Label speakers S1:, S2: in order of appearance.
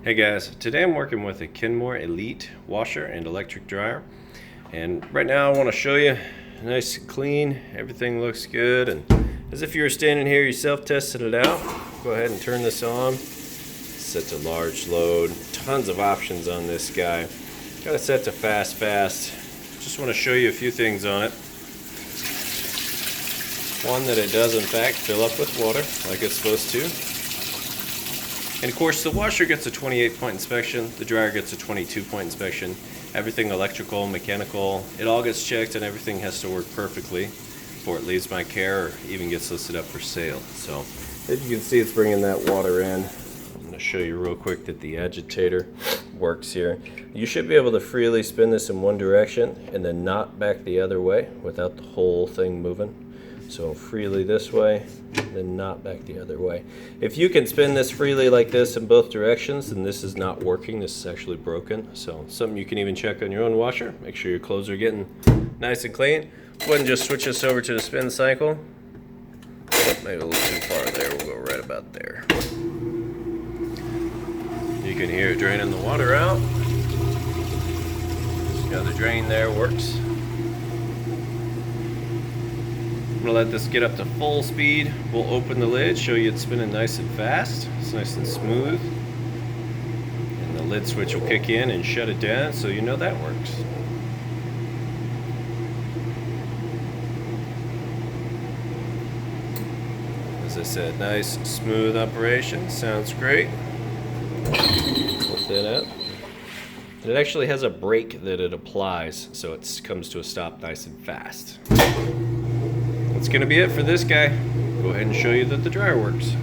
S1: Hey guys, today I'm working with a Kenmore Elite washer and electric dryer, and right now I want to show you nice and clean. Everything looks good, and as if you were standing here yourself testing it out. Go ahead and turn this on. Set to large load. Tons of options on this guy. Got it set to fast. Just want to show you a few things on it. One, that it does in fact fill up with water like it's supposed to. And of course the washer gets a 28-point inspection, the dryer gets a 22-point inspection. Everything electrical, mechanical, it all gets checked and everything has to work perfectly before it leaves my care or even gets listed up for sale. So as you can see, it's bringing that water in. I'm going to show you real quick that the agitator works here. You should be able to freely spin this in one direction and then not back the other way without the whole thing moving. So freely this way, then not back the other way. If you can spin this freely like this in both directions, then this is not working. This is actually broken. So something you can even check on your own washer. Make sure your clothes are getting nice and clean. Go ahead and just switch this over to the spin cycle. Oh, maybe a little too far there. We'll go right about there. You can hear it draining the water out. Now the drain there works. I'm gonna let this get up to full speed. We'll open the lid, show you it's spinning nice and fast. It's nice and smooth. And the lid switch will kick in and shut it down, so you know that works. As I said, nice, smooth operation. Sounds great. Flip that out. And it actually has a brake that it applies, so it comes to a stop nice and fast. That's going to be it for this guy. Go ahead and show you that the dryer works.